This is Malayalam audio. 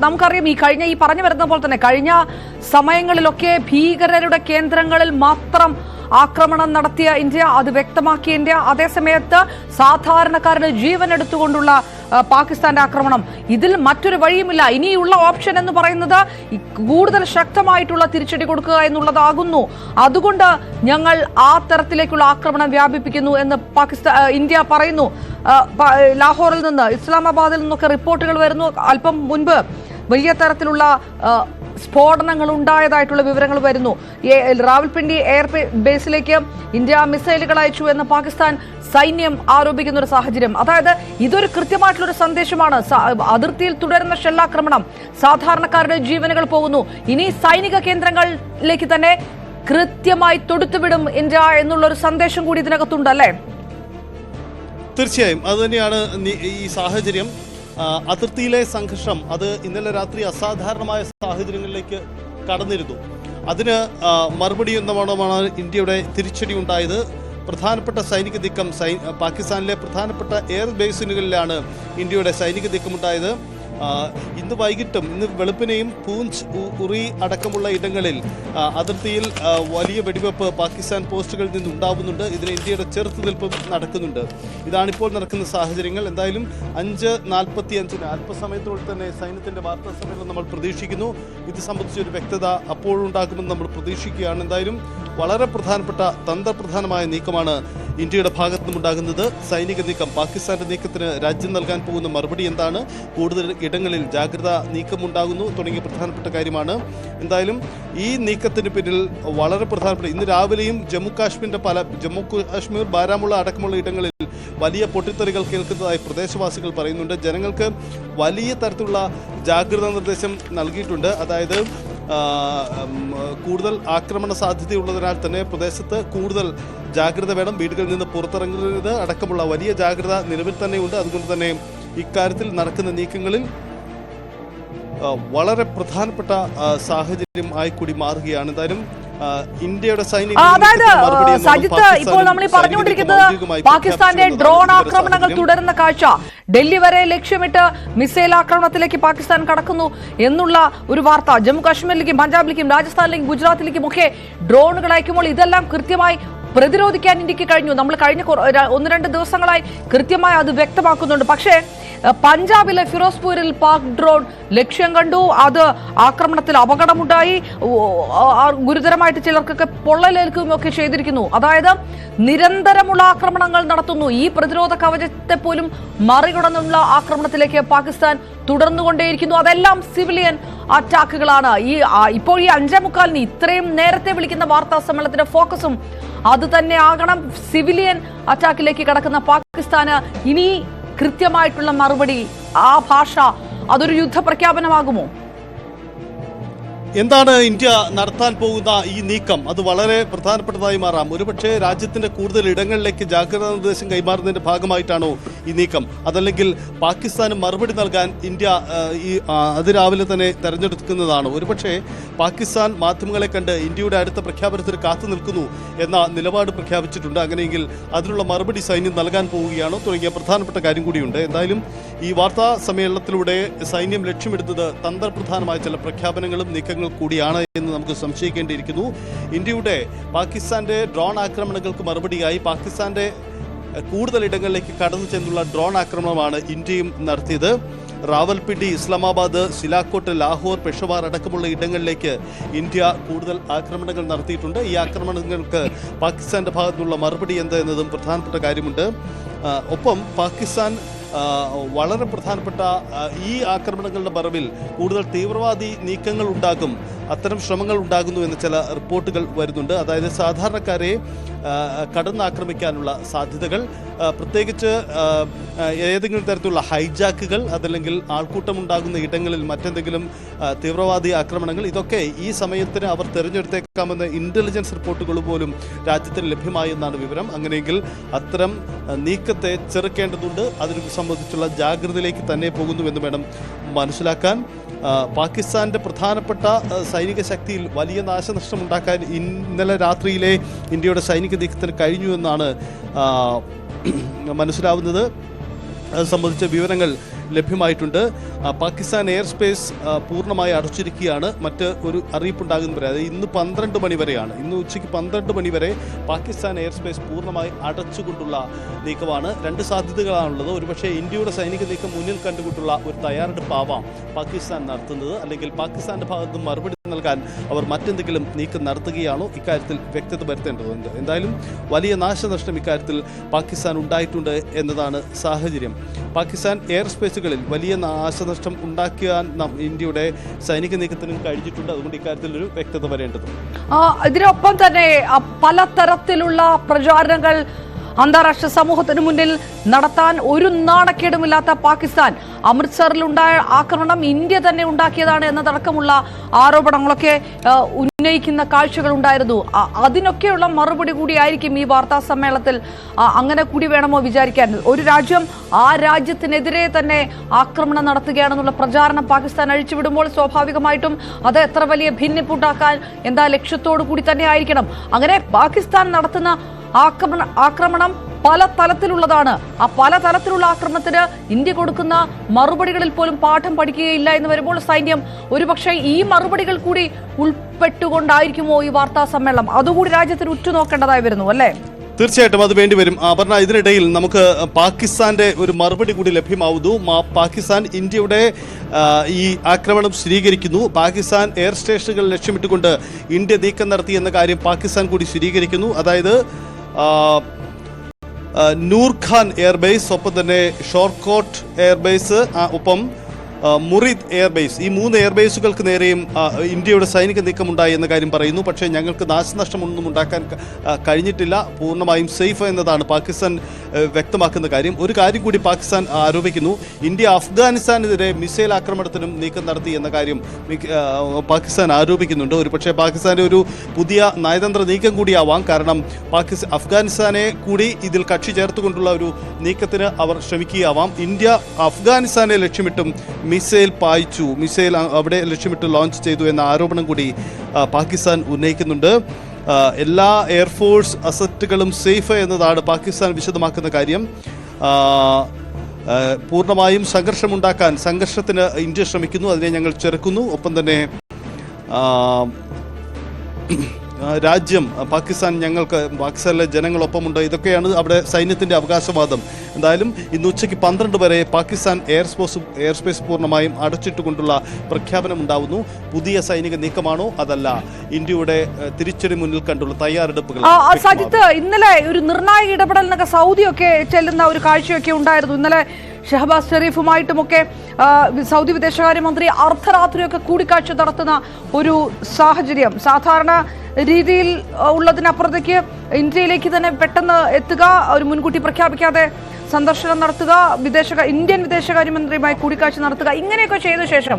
നമുക്കറിയാം ഈ പറഞ്ഞു വരുന്ന പോലെ തന്നെ കഴിഞ്ഞ സമയങ്ങളിലൊക്കെ ഭീകരരുടെ കേന്ദ്രങ്ങളിൽ മാത്രം ആക്രമണം നടത്തിയ ഇന്ത്യ, അത് വ്യക്തമാക്കിയ ഇന്ത്യ. അതേസമയത്ത് സാധാരണക്കാരുടെ ജീവൻ എടുത്തുകൊണ്ടുള്ള പാകിസ്ഥാന്റെ ആക്രമണം, ഇതിൽ മറ്റൊരു വഴിയുമില്ല. ഇനിയുള്ള ഓപ്ഷൻ എന്ന് പറയുന്നത് കൂടുതൽ ശക്തമായിട്ടുള്ള തിരിച്ചടി കൊടുക്കുക എന്നുള്ളതാകുന്നു. അതുകൊണ്ട് ഞങ്ങൾ ആ തരത്തിലേക്കുള്ള ആക്രമണം വ്യാപിപ്പിക്കുന്നു എന്ന് ഇന്ത്യ പറയുന്നു. ലാഹോറിൽ നിന്ന്, ഇസ്ലാമാബാദിൽ നിന്നൊക്കെ റിപ്പോർട്ടുകൾ വരുന്നു. അല്പം മുൻപ് വലിയ തരത്തിലുള്ള സ്ഫോടനങ്ങൾ ഉണ്ടായതായിട്ടുള്ള വിവരങ്ങൾ വരുന്നു. റാവൽപിണ്ടി എയർ ബേസിലേക്ക് ഇന്ത്യ മിസൈലുകൾ അയച്ചു എന്ന് പാകിസ്ഥാൻ സൈന്യം ആരോപിക്കുന്ന ഒരു സാഹചര്യം. അതായത് ഇതൊരു കൃത്യമായിട്ടുള്ളൊരു സന്ദേശമാണ്. അതിർത്തിയിൽ തുടരുന്ന ഷെല്ലാക്രമണം, സാധാരണക്കാരുടെ ജീവനുകൾ പോകുന്നു. ഇനി സൈനിക കേന്ദ്രങ്ങളിലേക്ക് തന്നെ കൃത്യമായി തൊടുത്തുവിടും ഇന്ത്യ എന്നുള്ളൊരു സന്ദേശം കൂടി ഇതിനകത്തുണ്ട്, അല്ലേ? തീർച്ചയായും അതുതന്നെയാണ് ഈ സാഹചര്യം. അതിർത്തിയിലെ സംഘർഷം അത് ഇന്നലെ രാത്രി അസാധാരണമായ സാഹചര്യങ്ങളിലേക്ക് കടന്നിരുന്നു. അതിന് മറുപടി എന്നോണമാണ് ഇന്ത്യയുടെ തിരിച്ചടി ഉണ്ടായത്. പ്രധാനപ്പെട്ട സൈനിക നീക്കം പാകിസ്ഥാനിലെ പ്രധാനപ്പെട്ട എയർ ബേസിനുകളിലാണ് ഇന്ത്യയുടെ സൈനിക നീക്കമുണ്ടായത്. ഇന്ന് വൈകിട്ടും ഇന്ന് വെളുപ്പിനെയും പൂഞ്ച്, ഉറി അടക്കമുള്ള ഇടങ്ങളിൽ അതിർത്തിയിൽ വലിയ വെടിവെപ്പ് പാകിസ്ഥാൻ പോസ്റ്റുകളിൽ നിന്ന് ഉണ്ടാവുന്നുണ്ട്. ഇതിന് ഇന്ത്യയുടെ ചെറുത്തുനിൽപ്പ് നടക്കുന്നുണ്ട്. ഇതാണിപ്പോൾ നടക്കുന്ന സാഹചര്യങ്ങൾ. എന്തായാലും 5:45 അല്പസമയത്തോടെ തന്നെ സൈന്യത്തിൻ്റെ വാർത്താ സമ്മേളനം നമ്മൾ പ്രതീക്ഷിക്കുന്നു. ഇത് സംബന്ധിച്ചൊരു വ്യക്തത അപ്പോഴുണ്ടാകുമെന്ന് നമ്മൾ പ്രതീക്ഷിക്കുകയാണ്. എന്തായാലും വളരെ പ്രധാനപ്പെട്ട തന്ത്രപ്രധാനമായ നീക്കമാണ് ഇന്ത്യയുടെ ഭാഗത്തു നിന്നുണ്ടാകുന്നത്. സൈനിക നീക്കം, പാകിസ്ഥാന്റെ നീക്കത്തിന് രാജ്യം നൽകാൻ പോകുന്ന മറുപടി എന്താണ്, കൂടുതൽ ഇടങ്ങളിൽ ജാഗ്രതാ നീക്കമുണ്ടാകുന്നു തുടങ്ങിയ പ്രധാനപ്പെട്ട കാര്യമാണ്. എന്തായാലും ഈ നീക്കത്തിന് പിന്നിൽ വളരെ പ്രധാനപ്പെട്ട, ഇന്ന് രാവിലെയും ജമ്മു കാശ്മീർ, ബാരാമുള്ള അടക്കമുള്ള ഇടങ്ങളിൽ വലിയ പൊട്ടിത്തെറികൾ കേൾക്കുന്നതായി പ്രദേശവാസികൾ പറയുന്നുണ്ട്. ജനങ്ങൾക്ക് വലിയ തരത്തിലുള്ള ജാഗ്രതാ നിർദ്ദേശം നൽകിയിട്ടുണ്ട്. അതായത് കൂടുതൽ ആക്രമണ സാധ്യതയുള്ളതിനാൽ തന്നെ പ്രദേശത്ത് കൂടുതൽ ജാഗ്രത വേണം, വീടുകളിൽ നിന്ന് പുറത്തിറങ്ങുന്നത് അടക്കമുള്ള വലിയ ജാഗ്രത നിലവിൽ തന്നെയുണ്ട്. അതുകൊണ്ട് തന്നെ ഇക്കാര്യത്തിൽ നടക്കുന്ന നീക്കങ്ങളിൽ വളരെ പ്രധാനപ്പെട്ട സാഹചര്യം ആയിക്കൂടി മാറുകയാണ്. എന്തായാലും ഇന്ത്യയുടെ സജിത്ത്, ഇപ്പോൾ നമ്മൾ പറഞ്ഞുകൊണ്ടിരിക്കുന്നത് പാകിസ്ഥാന്റെ ഡ്രോൺ ആക്രമണങ്ങൾ തുടരുന്ന കാഴ്ച. ഡൽഹി വരെ ലക്ഷ്യമിട്ട് മിസൈൽ ആക്രമണത്തിലേക്ക് പാകിസ്ഥാൻ കടക്കുന്നു എന്നുള്ള ഒരു വാർത്ത. ജമ്മു കാശ്മീരിലേക്കും പഞ്ചാബിലേക്കും രാജസ്ഥാനിലേക്കും ഗുജറാത്തിലേക്കും ഒക്കെ ഡ്രോണുകൾ അയക്കുമ്പോൾ ഇതെല്ലാം കൃത്യമായി പ്രതിരോധിക്കാൻ ഇന്ത്യക്ക് കഴിഞ്ഞു. നമ്മൾ കഴിഞ്ഞ 1-2 ദിവസങ്ങളായി കൃത്യമായി അത് വ്യക്തമാക്കുന്നുണ്ട്. പക്ഷേ പഞ്ചാബിലെ ഫിറോസ്പൂരിൽ പാക് ഡ്രോൺ ലക്ഷ്യം കണ്ടു. അത് ആക്രമണത്തിൽ അപകടമുണ്ടായി. ഗുരുതരമായിട്ട് ചിലർക്കൊക്കെ പൊള്ളലേൽക്കുകയും ഒക്കെ ചെയ്തിരിക്കുന്നു. അതായത് നിരന്തരമുള്ള ആക്രമണങ്ങൾ നടത്തുന്നു. ഈ പ്രതിരോധ കവചത്തെ പോലും മറികടന്നുള്ള ആക്രമണത്തിലേക്ക് പാകിസ്ഥാൻ തുടർന്നുകൊണ്ടേയിരിക്കുന്നു. അതെല്ലാം സിവിലിയൻ അറ്റാക്കുകളാണ്. ഇപ്പോൾ ഈ 5:45 ഇത്രയും നേരത്തെ വിളിക്കുന്ന വാർത്താ സമ്മേളനത്തിന്റെ ഫോക്കസും അത് തന്നെ ആകണം. സിവിലിയൻ അറ്റാക്കിലേക്ക് കടക്കുന്ന പാകിസ്ഥാന് ഇനി കൃത്യമായിട്ടുള്ള മറുപടി, ആ ഭാഷ, അതൊരു യുദ്ധപ്രഖ്യാപനമാകുമോ? എന്താണ് ഇന്ത്യ നടത്താൻ പോകുന്ന ഈ നീക്കം? അത് വളരെ പ്രധാനപ്പെട്ടതായി മാറാം. ഒരുപക്ഷെ രാജ്യത്തിന്റെ കൂടുതൽ ഇടങ്ങളിലേക്ക് ജാഗ്രതാ നിർദ്ദേശം കൈമാറുന്നതിന്റെ ഭാഗമായിട്ടാണോ ഈ നീക്കം? അതല്ലെങ്കിൽ പാകിസ്ഥാന് മറുപടി നൽകാൻ ഇന്ത്യ അതിരാവിലെ തന്നെ തെരഞ്ഞെടുക്കുന്നതാണോ? ഒരുപക്ഷെ പാകിസ്ഥാൻ മാധ്യമങ്ങളെ കണ്ട് ഇന്ത്യയുടെ അടുത്ത പ്രഖ്യാപനത്തിന് കാത്തു നിൽക്കുന്നു എന്ന നിലപാട് പ്രഖ്യാപിച്ചിട്ടുണ്ട്. അങ്ങനെയെങ്കിൽ അതിനുള്ള മറുപടി സൈന്യം നൽകാൻ പോവുകയാണോ തുടങ്ങിയ പ്രധാനപ്പെട്ട കാര്യം കൂടിയുണ്ട്. എന്തായാലും ഈ വാർത്താ സമ്മേളനത്തിലൂടെ സൈന്യം ലക്ഷ്യമിടുന്നത് തന്ത്രപ്രധാനമായ ചില പ്രഖ്യാപനങ്ങളും നീക്കങ്ങളും കൂടിയാണ് എന്ന് നമുക്ക് സംശയിക്കേണ്ടിയിരിക്കുന്നു. ഇന്ത്യയുടെ പാകിസ്ഥാന്റെ ഡ്രോൺ ആക്രമണങ്ങൾക്ക് മറുപടിയായി പാകിസ്ഥാന്റെ കൂടുതൽ ഇടങ്ങളിലേക്ക് കടന്നു ചെന്നുള്ള ഡ്രോൺ ആക്രമണമാണ് ഇന്ത്യയും നടത്തിയത്. റാവൽപിണ്ടി, ഇസ്ലാമാബാദ്, സിലാക്കോട്ട്, ലാഹോർ, പെഷവാർ അടക്കമുള്ള ഇടങ്ങളിലേക്ക് ഇന്ത്യ കൂടുതൽ ആക്രമണങ്ങൾ നടത്തിയിട്ടുണ്ട്. ഈ ആക്രമണങ്ങൾക്ക് പാകിസ്ഥാന്റെ ഭാഗത്തുനിന്നുള്ള മറുപടി എന്ത് എന്നതും പ്രധാനപ്പെട്ട കാര്യമുണ്ട്. ഒപ്പം പാകിസ്ഥാൻ വളരെ പ്രധാനപ്പെട്ട ഈ ആക്രമണങ്ങളുടെ മറവിൽ കൂടുതൽ തീവ്രവാദി നീക്കങ്ങൾ ഉണ്ടാകും, അത്തരം ശ്രമങ്ങൾ ഉണ്ടാകുന്നു എന്ന ചില റിപ്പോർട്ടുകൾ വരുന്നുണ്ട്. അതായത് സാധാരണക്കാരെ കടന്നാക്രമിക്കാനുള്ള സാധ്യതകൾ, പ്രത്യേകിച്ച് ഏതെങ്കിലും തരത്തിലുള്ള ഹൈജാക്കുകൾ, അതല്ലെങ്കിൽ ആൾക്കൂട്ടമുണ്ടാകുന്ന ഇടങ്ങളിൽ മറ്റെന്തെങ്കിലും തീവ്രവാദി ആക്രമണങ്ങൾ, ഇതൊക്കെ ഈ സമയത്തിന് അവർ തിരഞ്ഞെടുത്തേക്കാമെന്ന ഇന്റലിജൻസ് റിപ്പോർട്ടുകൾ പോലും രാജ്യത്തിന് ലഭ്യമായി എന്നാണ് വിവരം. അങ്ങനെയെങ്കിൽ അത്തരം നീക്കത്തെ ചെറുക്കേണ്ടതുണ്ട്. അതിനെ സംബന്ധിച്ചുള്ള ജാഗ്രതയിലേക്ക് തന്നെ പോകുന്നുവെന്ന് വേണം മനസ്സിലാക്കാൻ. പാകിസ്ഥാന്റെ പ്രധാനപ്പെട്ട സൈനിക ശക്തിയിൽ വലിയ നാശനഷ്ടമുണ്ടാക്കാൻ ഇന്നലെ രാത്രിയിലെ ഇന്ത്യയുടെ സൈനിക നീക്കത്തിന് കഴിഞ്ഞു എന്നാണ് മനസ്സിലാവുന്നത്. അത് സംബന്ധിച്ച വിവരങ്ങൾ ലഭ്യമായിട്ടുണ്ട്. പാകിസ്ഥാൻ എയർ സ്പേസ് പൂർണ്ണമായി അടച്ചിരിക്കുകയാണ്. മറ്റ് ഒരു അറിയിപ്പുണ്ടാകുന്ന വരെ, അതായത് ഇന്ന് 12 മണി വരെയാണ്, ഇന്ന് ഉച്ചയ്ക്ക് 12 മണി വരെ പാകിസ്ഥാൻ എയർ സ്പേസ് പൂർണ്ണമായി അടച്ചുകൊണ്ടുള്ള നീക്കമാണ്. രണ്ട് സാധ്യതകളാണുള്ളത്. ഒരുപക്ഷെ ഇന്ത്യയുടെ സൈനിക നീക്കം മുന്നിൽ കണ്ടുകൊണ്ടുള്ള ഒരു തയ്യാറെടുപ്പാവാം പാകിസ്ഥാൻ നടത്തുന്നത്, അല്ലെങ്കിൽ പാകിസ്ഥാന്റെ ഭാഗത്ത് മറുപടി നൽകാൻ അവർ മറ്റെന്തെങ്കിലും നീക്കം നടത്തുകയാണോ, ഇക്കാര്യത്തിൽ വ്യക്തത വരുത്തേണ്ടതുണ്ട്. എന്തായാലും വലിയ നാശനഷ്ടം ഇക്കാര്യത്തിൽ പാകിസ്ഥാൻ ഉണ്ടായിട്ടുണ്ട് എന്നതാണ് സാഹചര്യം. പാകിസ്ഥാൻ എയർ സ്പേസുകളിൽ വലിയ നാശനഷ്ടം ഉണ്ടാക്കാൻ ഇന്ത്യയുടെ സൈനിക നീക്കത്തിനും കഴിഞ്ഞിട്ടുണ്ട്. അതുകൊണ്ട് ഇക്കാര്യത്തിൽ ഒരു വ്യക്തത വരേണ്ടതുണ്ട്. ഇതിനൊപ്പം തന്നെ പലതരത്തിലുള്ള പ്രചാരണങ്ങൾ അന്താരാഷ്ട്ര സമൂഹത്തിന് മുന്നിൽ നടത്താൻ ഒരു നാണക്കേടുമില്ലാത്ത പാകിസ്ഥാൻ അമൃത്സറിലുണ്ടായ ആക്രമണം ഇന്ത്യ തന്നെ ഉണ്ടാക്കിയതാണ് എന്നതടക്കമുള്ള ആരോപണങ്ങളൊക്കെ ഉന്നയിക്കുന്ന കാഴ്ചകൾ ഉണ്ടായിരുന്നു. അതിനൊക്കെയുള്ള മറുപടി കൂടിയായിരിക്കും ഈ വാർത്താ സമ്മേളനത്തിൽ. അങ്ങനെ കൂടി വേണമോ വിചാരിക്കാൻ? ഒരു രാജ്യം ആ രാജ്യത്തിനെതിരെ തന്നെ ആക്രമണം നടത്തുകയാണെന്നുള്ള പ്രചാരണം പാകിസ്ഥാൻ അഴിച്ചുവിടുമ്പോൾ സ്വാഭാവികമായിട്ടും അത് എത്ര വലിയ ഭിന്നിപ്പുണ്ടാക്കാൻ എന്താ ലക്ഷ്യത്തോടു കൂടി തന്നെ ആയിരിക്കണം. അങ്ങനെ പാകിസ്ഥാൻ നടത്തുന്ന ആക്രമണം പല തലത്തിലുള്ളതാണ്. ആ പല തലത്തിലുള്ള ആക്രമണത്തിന് ഇന്ത്യ കൊടുക്കുന്ന മറുപടികളിൽ പോലും പാഠം പഠിക്കുകയില്ല എന്ന് വരുമ്പോൾ സൈന്യം ഒരുപക്ഷെ ഈ മറുപടികൾ കൂടി ഉൾപ്പെട്ടുകൊണ്ടായിരിക്കുമോ ഈ വാർത്താ സമ്മേളനം? അതുകൂടി രാജ്യത്തിന് ഉറ്റുനോക്കേണ്ടതായി വരുന്നു അല്ലേ? തീർച്ചയായിട്ടും അത് വേണ്ടിവരും. അപർണ, ഇതിനിടയിൽ നമുക്ക് പാകിസ്ഥാന്റെ ഒരു മറുപടി കൂടി ലഭ്യമാവുന്നു. പാകിസ്ഥാൻ ഇന്ത്യയുടെ ഈ ആക്രമണം സ്ഥിരീകരിക്കുന്നു. പാകിസ്ഥാൻ എയർ സ്റ്റേഷനുകൾ ലക്ഷ്യമിട്ടുകൊണ്ട് ഇന്ത്യ നീക്കം നടത്തി എന്ന കാര്യം പാകിസ്ഥാൻ കൂടി സ്ഥിരീകരിക്കുന്നു. അതായത് നൂർഖാൻ എയർബേസ്, ഒപ്പം തന്നെ ഷോർക്കോട്ട് എയർബേസ്, ഒപ്പം മുറിദ് എയർബേസ്, ഈ 3 എയർബേസുകൾക്ക് നേരെയും ഇന്ത്യയുടെ സൈനിക നീക്കമുണ്ടായി എന്ന കാര്യം പറയുന്നു. പക്ഷേ ഞങ്ങൾക്ക് നാശനഷ്ടമൊന്നും ഉണ്ടാക്കാൻ കഴിഞ്ഞിട്ടില്ല, പൂർണ്ണമായും സേഫ് എന്നതാണ് പാകിസ്ഥാൻ വ്യക്തമാക്കുന്ന കാര്യം. ഒരു കാര്യം കൂടി പാകിസ്ഥാൻ ആരോപിക്കുന്നു. ഇന്ത്യ അഫ്ഗാനിസ്ഥാനെതിരെ മിസൈൽ ആക്രമണത്തിനും നീക്കം നടത്തി എന്ന കാര്യം പാകിസ്ഥാൻ ആരോപിക്കുന്നുണ്ട്. ഒരുപക്ഷെ പാകിസ്ഥാന്റെ ഒരു പുതിയ നയതന്ത്ര നീക്കം കൂടിയാവാം. കാരണം അഫ്ഗാനിസ്ഥാനെ കൂടി ഇതിൽ കക്ഷി ചേർത്തുകൊണ്ടുള്ള ഒരു നീക്കത്തിന് അവർ ശ്രമിക്കുകയാവാം. ഇന്ത്യ അഫ്ഗാനിസ്ഥാനെ ലക്ഷ്യമിട്ടും മിസൈൽ പായിച്ചു, മിസൈൽ അവിടെ ലക്ഷ്യമിട്ട് ലോഞ്ച് ചെയ്തു എന്ന ആരോപണം കൂടി പാകിസ്ഥാൻ ഉന്നയിക്കുന്നുണ്ട്. എല്ലാ എയർഫോഴ്സ് അസറ്റുകളും സേഫ് എന്നതാണ് പാകിസ്ഥാൻ വിശദമാക്കുന്ന കാര്യം. പൂർണ്ണമായും സംഘർഷത്തിന് ഇന്ത്യ ശ്രമിക്കുന്നു, അതിനെ ഞങ്ങൾ ചെറുക്കുന്നു. ഒപ്പം തന്നെ രാജ്യം പാകിസ്ഥാൻ ഞങ്ങൾക്ക്, പാകിസ്ഥാനിലെ ജനങ്ങളൊപ്പമുണ്ട്, ഇതൊക്കെയാണ് അവിടെ സൈന്യത്തിൻ്റെ അവകാശവാദം. എന്തായാലും ഇന്ന് ഉച്ചയ്ക്ക് 12 വരെ പാകിസ്ഥാൻ എയർ സ്പേസ് പൂർണ്ണമായും അടച്ചിട്ടുകൊണ്ടുള്ള പ്രഖ്യാപനം ഉണ്ടാവുന്നു. പുതിയ സൈനിക നീക്കമാണോ അതല്ല ഇന്ത്യയുടെ തിരിച്ചടി മുന്നിൽ കണ്ടുള്ള തയ്യാറെടുപ്പുകൾ? സജിത്ത്, ഇന്നലെ ഒരു നിർണായക ഇടപെടലിനൊക്കെ സൗദിയൊക്കെ ചെല്ലുന്ന ഒരു കാഴ്ചയൊക്കെ ഉണ്ടായിരുന്നു. ഇന്നലെ ഷഹബാസ് ഷെരീഫുമായിട്ടുമൊക്കെ സൗദി വിദേശകാര്യമന്ത്രി അർദ്ധരാത്രിയൊക്കെ കൂടിക്കാഴ്ച നടത്തുന്ന ഒരു സാഹചര്യം. സാധാരണ രീതിയിൽ ഉള്ളതിനപ്പുറത്തേക്ക് ഇന്ത്യയിലേക്ക് തന്നെ പെട്ടെന്ന് എത്തുക, ഒരു മുൻകൂട്ടി പ്രഖ്യാപിക്കാതെ സന്ദർശനം നടത്തുക, ഇന്ത്യൻ വിദേശകാര്യമന്ത്രിയുമായി കൂടിക്കാഴ്ച നടത്തുക, ഇങ്ങനെയൊക്കെ ചെയ്ത ശേഷം